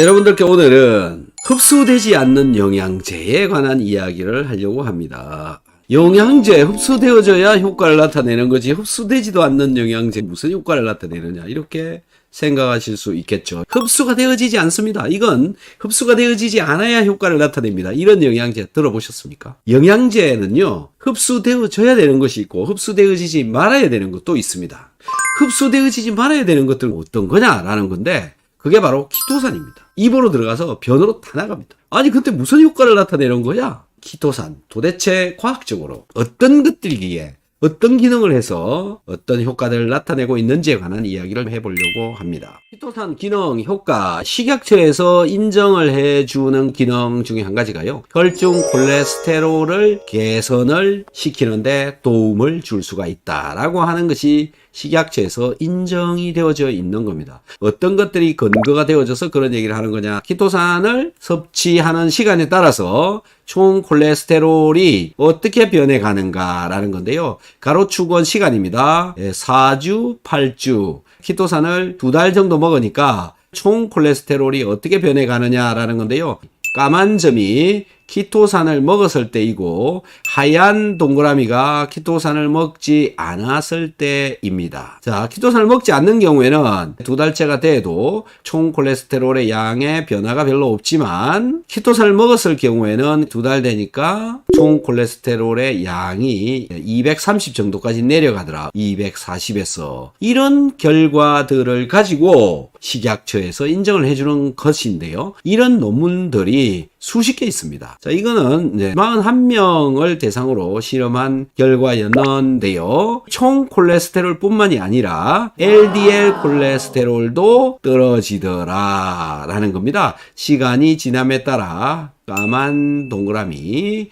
여러분들께 오늘은 흡수되지 않는 영양제에 관한 이야기를 하려고 합니다. 영양제 흡수되어져야 효과를 나타내는 거지 흡수되지도 않는 영양제 무슨 효과를 나타내느냐 이렇게 생각하실 수 있겠죠. 흡수가 되어지지 않습니다. 이건 흡수가 되어지지 않아야 효과를 나타냅니다. 이런 영양제 들어보셨습니까? 영양제는요 흡수되어져야 되는 것이 있고 흡수되어지지 말아야 되는 것도 있습니다. 흡수되어지지 말아야 되는 것들은 어떤 거냐라는 건데 그게 바로 키토산입니다. 입으로 들어가서 변으로 다 나갑니다. 아니 근데 무슨 효과를 나타내는 거야? 키토산 도대체 과학적으로 어떤 것들이기에 어떤 기능을 해서 어떤 효과들을 나타내고 있는지에 관한 이야기를 해보려고 합니다. 키토산 기능, 효과, 식약처에서 인정을 해주는 기능 중에 한 가지가요. 혈중 콜레스테롤을 개선을 시키는데 도움을 줄 수가 있다라고 하는 것이 식약처에서 인정이 되어져 있는 겁니다. 어떤 것들이 근거가 되어져서 그런 얘기를 하는 거냐. 키토산을 섭취하는 시간에 따라서 총 콜레스테롤이 어떻게 변해가는가라는 건데요. 가로축은 시간입니다. 4주, 8주. 키토산을 2달 정도 먹으니까 총 콜레스테롤이 어떻게 변해가느냐라는 건데요. 까만 점이 키토산을 먹었을 때이고 하얀 동그라미가 키토산을 먹지 않았을 때입니다. 자, 키토산을 먹지 않는 경우에는 2달째가 돼도 총 콜레스테롤의 양의 변화가 별로 없지만 키토산을 먹었을 경우에는 2달 되니까 총 콜레스테롤의 양이 230 정도까지 내려가더라. 240에서. 이런 결과들을 가지고 식약처에서 인정을 해주는 것인데요. 이런 논문들이 수십 개 있습니다. 자, 이거는 41명을 대상으로 실험한 결과였는데요. 총 콜레스테롤 뿐만이 아니라 LDL 콜레스테롤도 떨어지더라 라는 겁니다. 시간이 지남에 따라 까만 동그라미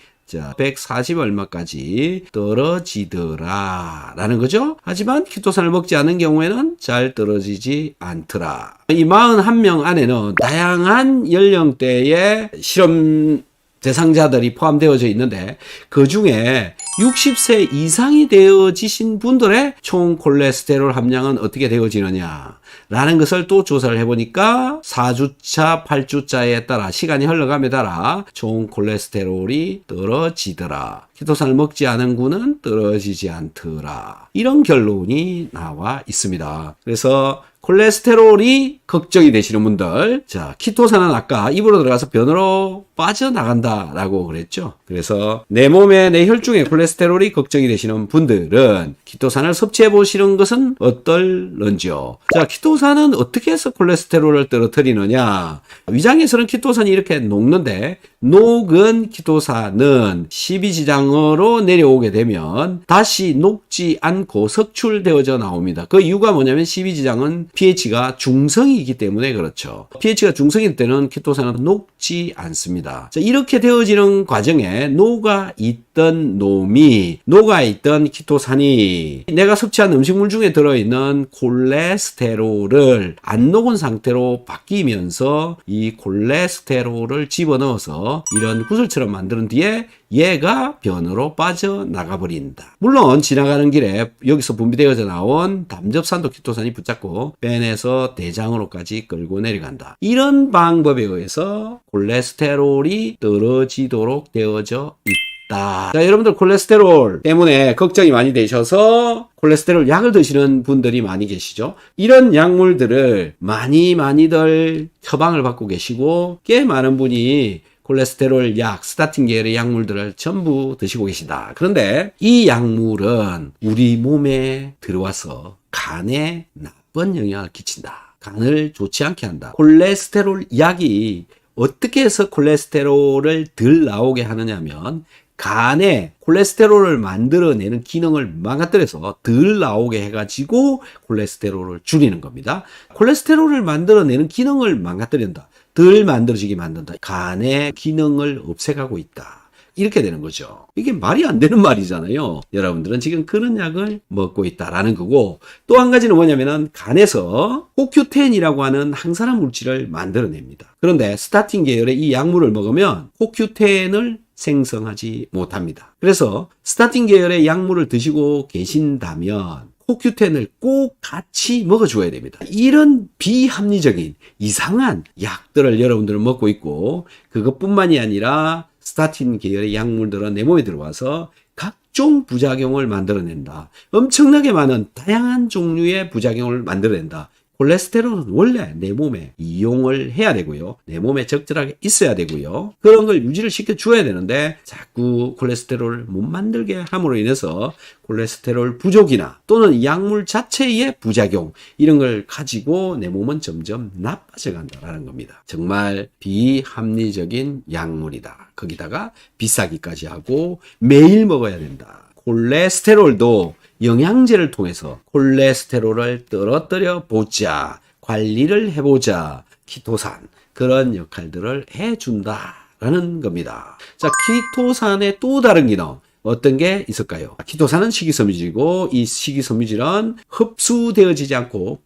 140 얼마까지 떨어지더라 라는 거죠. 하지만 키토산을 먹지 않은 경우에는 잘 떨어지지 않더라. 이 41명 안에는 다양한 연령대의 실험 대상자들이 포함되어져 있는데 그 중에 60세 이상이 되어지신 분들의 총 콜레스테롤 함량은 어떻게 되어지느냐 라는 것을 또 조사를 해보니까 4주차, 8주차에 따라 시간이 흘러감에 따라 총 콜레스테롤이 떨어지더라. 키토산을 먹지 않은 군은 떨어지지 않더라. 이런 결론이 나와 있습니다. 그래서 콜레스테롤이 걱정이 되시는 분들, 자, 키토산은 아까 입으로 들어가서 변으로 빠져나간다 라고 그랬죠. 그래서 내 몸에 내 혈중에 콜레스테롤이 걱정이 되시는 분들은 키토산을 섭취해 보시는 것은 어떨런지요. 자, 키토산은 어떻게 해서 콜레스테롤을 떨어뜨리느냐. 위장에서는 키토산이 이렇게 녹는데 녹은 키토산은 십이지장으로 내려오게 되면 다시 녹지 않고 석출되어져 나옵니다. 그 이유가 뭐냐면 십이지장은 pH가 중성이기 때문에 그렇죠. pH가 중성일 때는 키토산은 녹지 않습니다. 자, 이렇게 되어지는 과정에 녹아있던 놈이 녹아있던 키토산이 내가 섭취한 음식물 중에 들어있는 콜레스테롤을 안 녹은 상태로 바뀌면서 이 콜레스테롤을 집어넣어서 이런 구슬처럼 만드는 뒤에 얘가 변으로 빠져나가 버린다. 물론 지나가는 길에 여기서 분비되어져 나온 담즙산도 키토산이 붙잡고 뺀에서 대장으로까지 끌고 내려간다. 이런 방법에 의해서 콜레스테롤이 떨어지도록 되어져 있다. 자, 여러분들 콜레스테롤 때문에 걱정이 많이 되셔서 콜레스테롤 약을 드시는 분들이 많이 계시죠. 이런 약물들을 많이들 처방을 받고 계시고 꽤 많은 분이 콜레스테롤 약, 스타틴 계열의 약물들을 전부 드시고 계시다. 그런데 이 약물은 우리 몸에 들어와서 간에 나쁜 영향을 끼친다. 간을 좋지 않게 한다. 콜레스테롤 약이 어떻게 해서 콜레스테롤을 덜 나오게 하느냐면 간에 콜레스테롤을 만들어내는 기능을 망가뜨려서 덜 나오게 해가지고 콜레스테롤을 줄이는 겁니다. 콜레스테롤을 만들어내는 기능을 망가뜨린다. 덜 만들어지게 만든다. 간의 기능을 없애가고 있다. 이렇게 되는 거죠. 이게 말이 안 되는 말이잖아요. 여러분들은 지금 그런 약을 먹고 있다라는 거고 또 한 가지는 뭐냐면은 간에서 CoQ10이라고 하는 항산화 물질을 만들어냅니다. 그런데 스타틴 계열의 이 약물을 먹으면 CoQ10을 생성하지 못합니다. 그래서 스타틴 계열의 약물을 드시고 계신다면 CoQ10을 꼭 같이 먹어줘야 됩니다. 이런 비합리적인 이상한 약들을 여러분들은 먹고 있고, 그것뿐만이 아니라 스타틴 계열의 약물들은 내 몸에 들어와서 각종 부작용을 만들어낸다. 엄청나게 많은 다양한 종류의 부작용을 만들어낸다. 콜레스테롤은 원래 내 몸에 이용을 해야 되고요. 내 몸에 적절하게 있어야 되고요. 그런 걸 유지를 시켜줘야 되는데 자꾸 콜레스테롤을 못 만들게 함으로 인해서 콜레스테롤 부족이나 또는 약물 자체의 부작용 이런 걸 가지고 내 몸은 점점 나빠져 간다라는 겁니다. 정말 비합리적인 약물이다. 거기다가 비싸기까지 하고 매일 먹어야 된다. 콜레스테롤도 영양제를 통해서 콜레스테롤을 떨어뜨려 보자, 관리를 해보자, 키토산 그런 역할들을 해준다라는 겁니다. 자, 키토산의 또 다른 기능 어떤 게 있을까요? 키토산은 식이섬유질이고 이 식이섬유질은 흡수되어지지 않고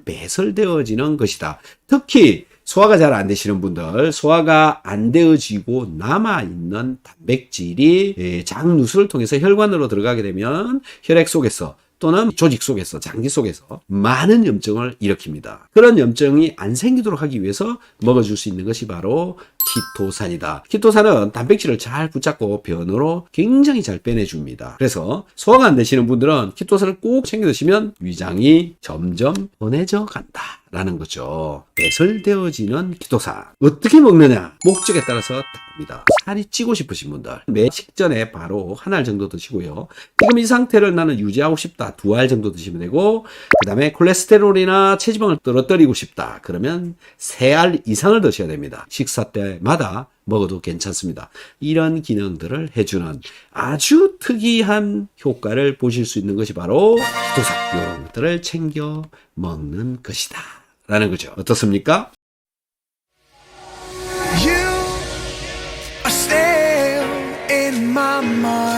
배설되어지는 것이다. 특히 소화가 잘 안 되시는 분들, 소화가 안 되어지고 남아있는 단백질이 장누수를 통해서 혈관으로 들어가게 되면 혈액 속에서 또는 조직 속에서, 장기 속에서 많은 염증을 일으킵니다. 그런 염증이 안 생기도록 하기 위해서 먹어줄 수 있는 것이 바로 키토산이다. 키토산은 단백질을 잘 붙잡고 변으로 굉장히 잘 빼내줍니다. 그래서 소화가 안 되시는 분들은 키토산을 꼭 챙겨 드시면 위장이 점점 편해져 간다. 라는 거죠. 배설되어지는 키토산. 어떻게 먹느냐? 목적에 따라서 다릅니다. 살이 찌고 싶으신 분들, 매 식전에 바로 한 알 정도 드시고요. 지금 이 상태를 나는 유지하고 싶다. 2알 정도 드시면 되고, 그 다음에 콜레스테롤이나 체지방을 떨어뜨리고 싶다. 그러면 3알 이상을 드셔야 됩니다. 식사 때마다 먹어도 괜찮습니다. 이런 기능들을 해주는 아주 특이한 효과를 보실 수 있는 것이 바로 키토산. 이런 것들을 챙겨 먹는 것이다. 라는 거죠. 어떻습니까? You are still in my mind.